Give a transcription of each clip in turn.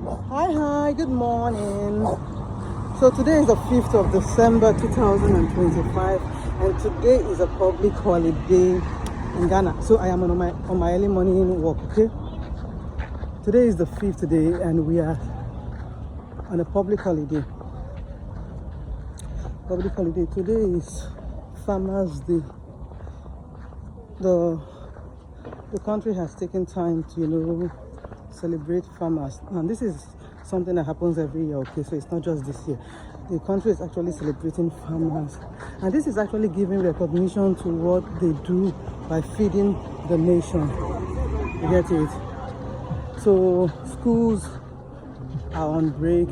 Hi, good morning. So today is the 5th of December 2025 and today is a public holiday in Ghana. So I am on my early morning walk, okay? Today is the 5th day and we are on a public holiday. Today is Farmers Day. The country has taken time to, celebrate farmers. And this is something that happens every year, okay? So it's not just this year. The country is actually celebrating farmers. And this is actually giving recognition to what they do by feeding the nation. You get it? So schools are on break.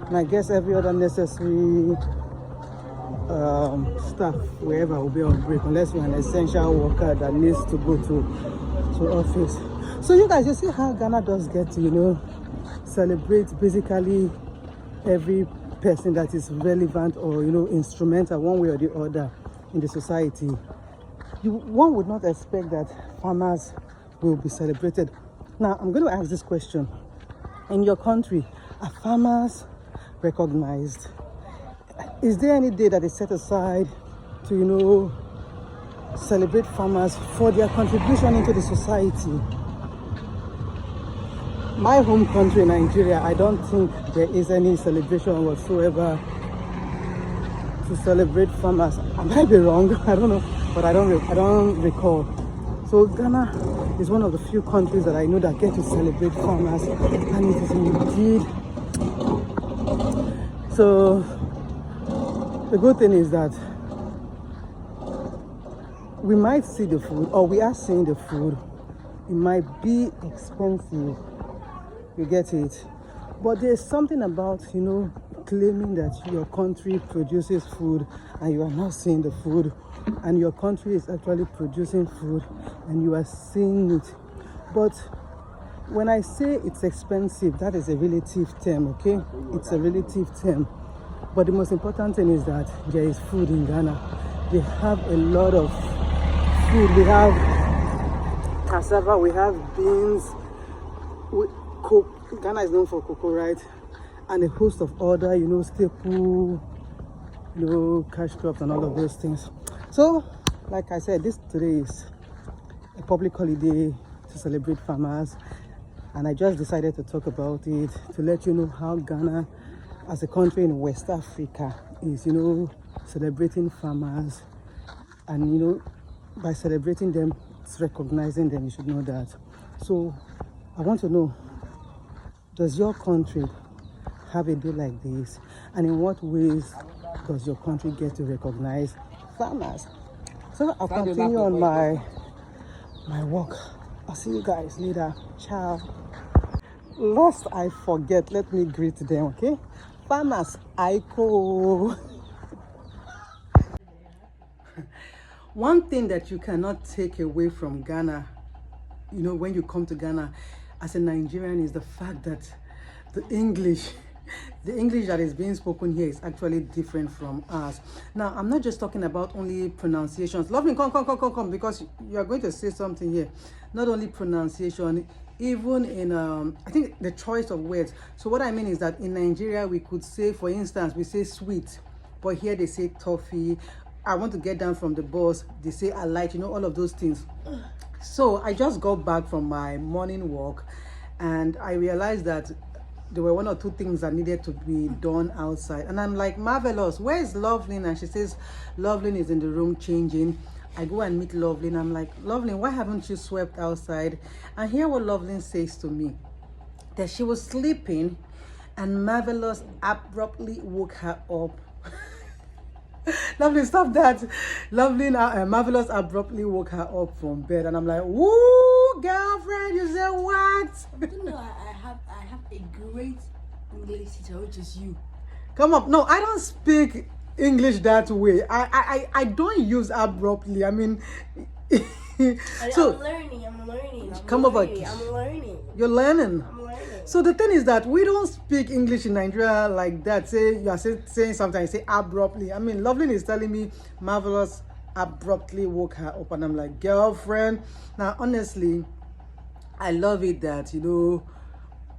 And I guess every other necessary staff wherever will be on break, unless you're an essential worker that needs to go to office. So you guys, you see how Ghana does get to celebrate basically every person that is relevant or instrumental one way or the other in the society. One would not expect that farmers will be celebrated. Now I'm going to ask this question: in your country, are farmers recognized? Is there any day that is set aside to celebrate farmers for their contribution into the society? My home country, Nigeria, I don't think there is any celebration whatsoever to celebrate farmers. I might be wrong, I don't know, but I don't recall. So Ghana is one of the few countries that I know that get to celebrate farmers, and it is indeed. So the good thing is that we might see the food, or we are seeing the food. It might be expensive. You get it? But there's something about, claiming that your country produces food and you are not seeing the food, and your country is actually producing food and you are seeing it. But when I say it's expensive, that is a relative term, okay? It's a relative term. But the most important thing is that there is food in Ghana. They have a lot of food. We have cassava, we have beans, Ghana is known for cocoa, right? And a host of other, staple, cash crops and all of those things. So, like I said, today is a public holiday to celebrate farmers, and I just decided to talk about it to let you know how Ghana, as a country in West Africa, is celebrating farmers, and by celebrating them, it's recognizing them. You should know that. So, I want to know, does your country have a day like this? And in what ways does your country get to recognize farmers? So I'll continue on my walk. I'll see you guys later. Ciao. Lest I forget, let me greet them, okay? Farmers, Aiko. One thing that you cannot take away from Ghana, when you come to Ghana as a Nigerian, is the fact that the English that is being spoken here is actually different from us. Now, I'm not just talking about only pronunciations. Lovely, come, because you are going to say something here. Not only pronunciation, even in, I think, the choice of words. So what I mean is that in Nigeria, we could say, for instance, we say sweet, but here they say toffee. I want to get down from the bus, they say I like, all of those things. So I just got back from my morning walk and I realized that there were one or two things that needed to be done outside. And I'm like, Marvelous, where is Loveline? And she says, Loveline is in the room changing. I go and meet Loveline. I'm like, Loveline, why haven't you swept outside? And hear what Loveline says to me. That she was sleeping and Marvelous abruptly woke her up. Lovely, stop that. Lovely, Marvelous abruptly woke her up from bed, and I'm like, "Woo, girlfriend!" You said what? You know, I have a great English teacher, which is you. Come up. No, I don't speak English that way. I don't use abruptly. I mean, so I'm learning. I'm learning. You're learning. So the thing is that we don't speak English in Nigeria like that. Say you are saying something, I say abruptly. I mean, Loveline is telling me Marvelous abruptly woke her up, and I'm like, girlfriend. Now, honestly, I love it that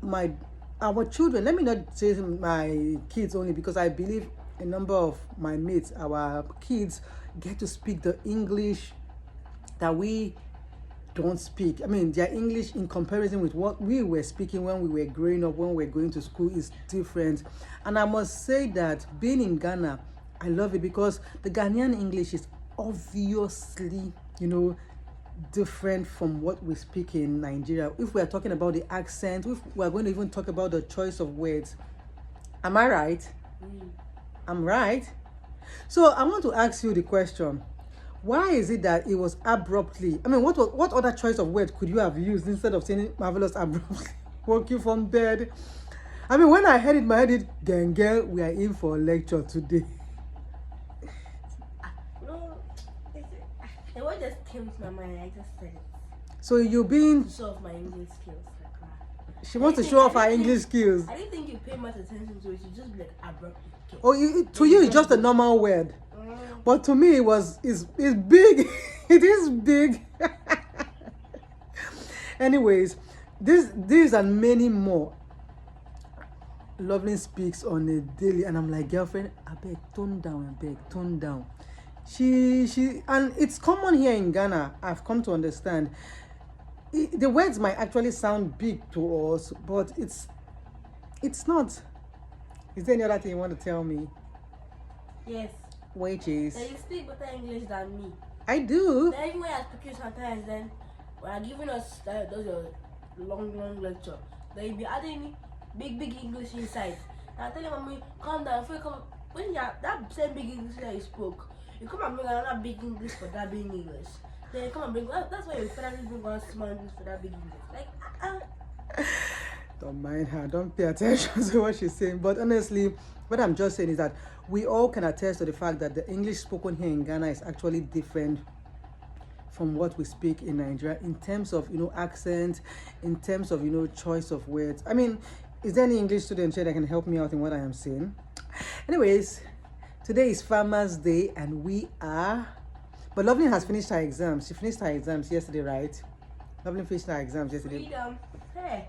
my our children, let me not say my kids only, because I believe a number of my mates, our kids get to speak the English that we don't speak. I mean, their English in comparison with what we were speaking when we were growing up, when we were going to school, is different. And I must say that being in Ghana, I love it because the Ghanaian English is obviously, different from what we speak in Nigeria. If we are talking about the accent, if we are going to even talk about the choice of words, am I right? I'm right. So I want to ask you the question: why is it that it was abruptly? I mean, what other choice of words could you have used instead of saying marvelous abruptly? Woke you from bed. I mean, when I heard it, my head did, gang, girl, we are in for a lecture today. No, the word just came to my mind. I just said it. So you being, To show off my English skills. she wants to show off her English skills. I didn't think you pay much attention to it. You just be like abruptly. Oh, to you it's just a normal word, but to me it's big. It is big. Anyways, these and many more Loveling speaks on a daily, and I'm like, girlfriend, I beg, tone down, I beg, tone down. She and it's common here in Ghana, I've come to understand. The words might actually sound big to us, but it's not. Is there any other thing you want to tell me? Yes. Which is? Then you speak better English than me. I do. Then even when I speak you sometimes, then when I'm giving us those long lecture, then you be adding big English inside. And I tell you, mommy, calm down. Before you come, when you have that same big English that you spoke, you come and bring another big English for that big English. Then you come and bring. That's why you finally bring one small English for that big English. Like, Don't mind her. Don't pay attention to what she's saying. But honestly, what I'm just saying is that we all can attest to the fact that the English spoken here in Ghana is actually different from what we speak in Nigeria in terms of, accent, in terms of, choice of words. I mean, is there any English student here that can help me out in what I am saying? Anyways, today is Farmers Day and we are... But Loveling has finished her exams. She finished her exams yesterday, right? Loveling finished her exams yesterday. freedom. Hey.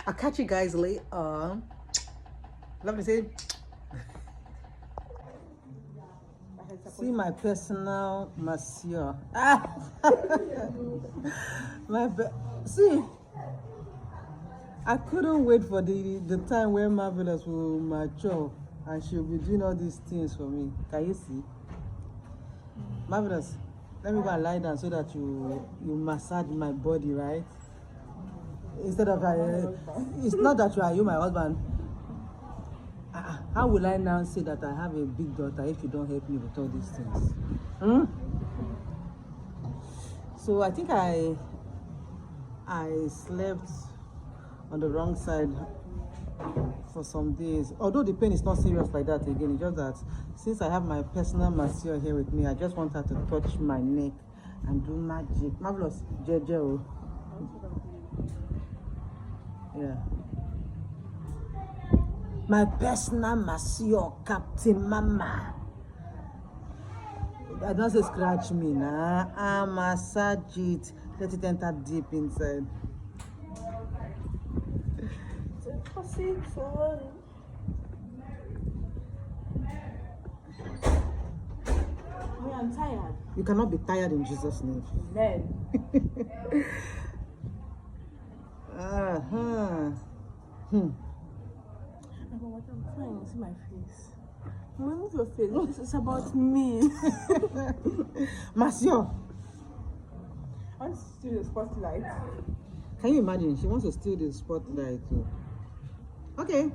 I'll catch you guys later. Lovely, say. See my personal masseur. See, I couldn't wait for the time where Marvelous will mature and she'll be doing all these things for me. Can you see? Marvelous, let me go and lie down so that you massage my body, right? Instead of it's not that you my husband. How will I now say that I have a big daughter if you don't help me with all these things? So I think I slept on the wrong side for some days. Although the pain is not serious like that again, it's just that since I have my personal masseur here with me, I just want her to touch my neck and do magic. Marvelous, Jeje. Yeah. My personal masseur, Captain Mama. I don't say scratch me, nah. I massage it. Let it enter deep inside. I'm tired. You cannot be tired in Jesus' name. Then. I'm trying to see my face. Move your face. This is about me. Monsieur. I want to steal the spotlight. Can you imagine? She wants to steal the spotlight too. Okay.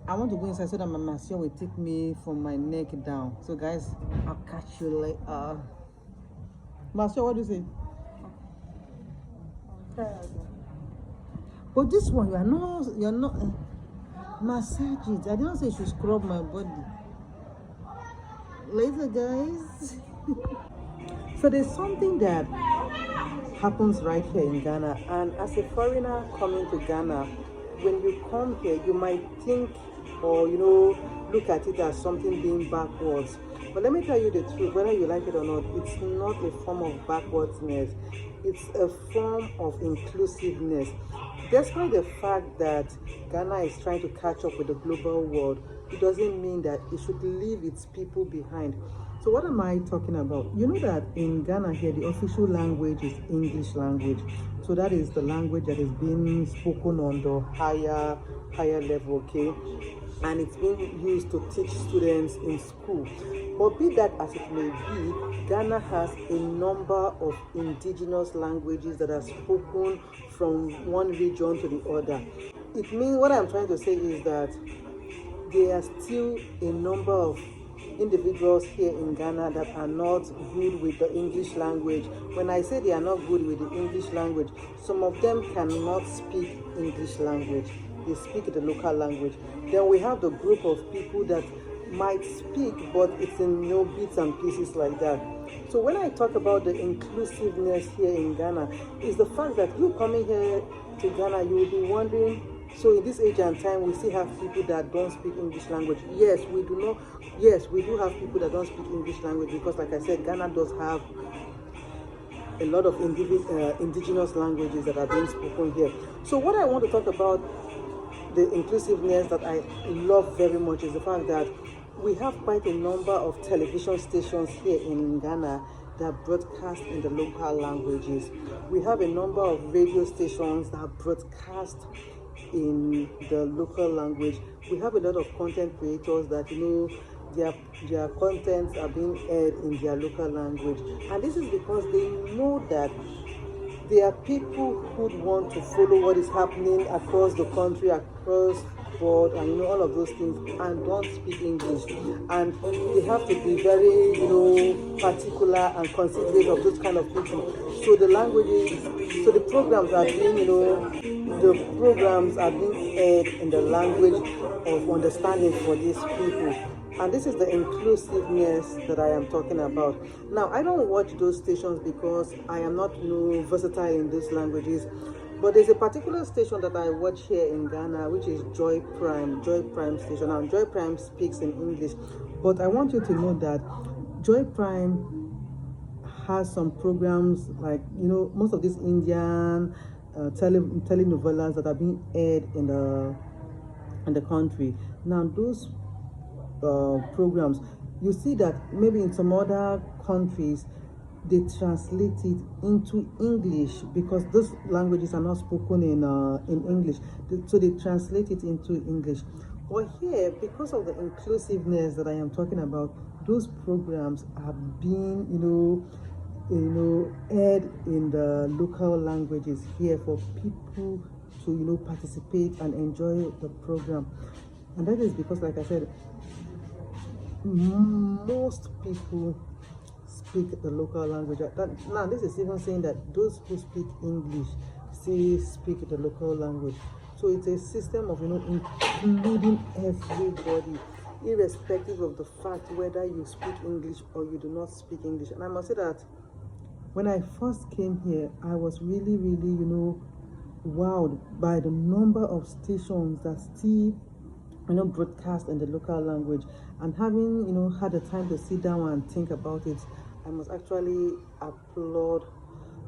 I want to go inside so that my masseur will take me from my neck down. So guys, I'll catch you later. Masseur, what do you say? But this one, you're not massage it. I didn't say you should scrub my body. Later, guys. So there's something that happens right here in Ghana, and as a foreigner coming to Ghana, when you come here, you might think or look at it as something being backwards. But let me tell you the truth, whether you like it or not, it's not a form of backwardness. It's a form of inclusiveness. Despite the fact that Ghana is trying to catch up with the global world, it doesn't mean that it should leave its people behind. So what am I talking about? You know that in Ghana here, the official language is English language. So that is the language that is being spoken on the higher level, okay? And it's being used to teach students in school. But be that as it may be, Ghana has a number of indigenous languages that are spoken from one region to the other. It means, what I'm trying to say is that there are still a number of individuals here in Ghana that are not good with the English language. When I say they are not good with the English language, some of them cannot speak English language. They speak the local language. Then we have the group of people that might speak, but it's in bits and pieces like that. So when I talk about the inclusiveness here in Ghana, is the fact that you coming here to Ghana, you will be wondering, so in this age and time, we still have people that don't speak English language. Yes, we do not. Yes, we do have people that don't speak English language because, like I said, Ghana does have a lot of indigenous languages that are being spoken here. So what I want to talk about, the inclusiveness that I love very much, is the fact that we have quite a number of television stations here in Ghana that broadcast in the local languages. We have a number of radio stations that broadcast in the local language. We have a lot of content creators that their contents are being aired in their local language, and this is because they know that there are people who want to follow what is happening across the country, across board, and all of those things, and don't speak English, and they have to be very particular and considerate of those kind of people. So the languages, so the programs are being aired in the language of understanding for these people. And this is the inclusiveness that I am talking about. Now, I don't watch those stations because I am not versatile in these languages. But there's a particular station that I watch here in Ghana, which is Joy Prime station. Now, Joy Prime speaks in English. But I want you to know that Joy Prime has some programs like, most of these Indian telenovelas that are being aired in the country. Now, those programs, you see that maybe in some other countries they translate it into English because those languages are not spoken in English, so they translate it into English. But here, because of the inclusiveness that I am talking about, those programs are being aired in the local languages here for people to participate and enjoy the program. And that is because, like I said, most people speak the local language. Now, this is even saying that those who speak English still speak the local language. So it's a system of including everybody, irrespective of the fact whether you speak English or you do not speak English. And I must say that when I first came here, I was really, really, wowed by the number of stations that still broadcast in the local language. And having had the time to sit down and think about it, I must actually applaud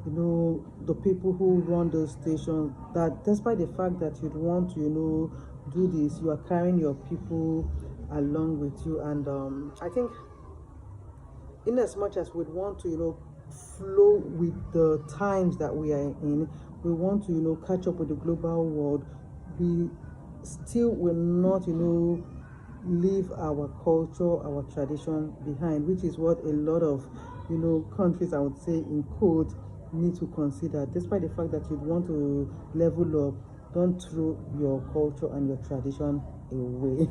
the people who run those stations, that despite the fact that you'd want to do this, you are carrying your people along with you. And I think in as much as we'd want to flow with the times that we are in, we want to catch up with the global world, we still will not leave our culture, our tradition behind, which is what a lot of countries, I would say in quotes, need to consider. Despite the fact that you'd want to level up, don't throw your culture and your tradition away.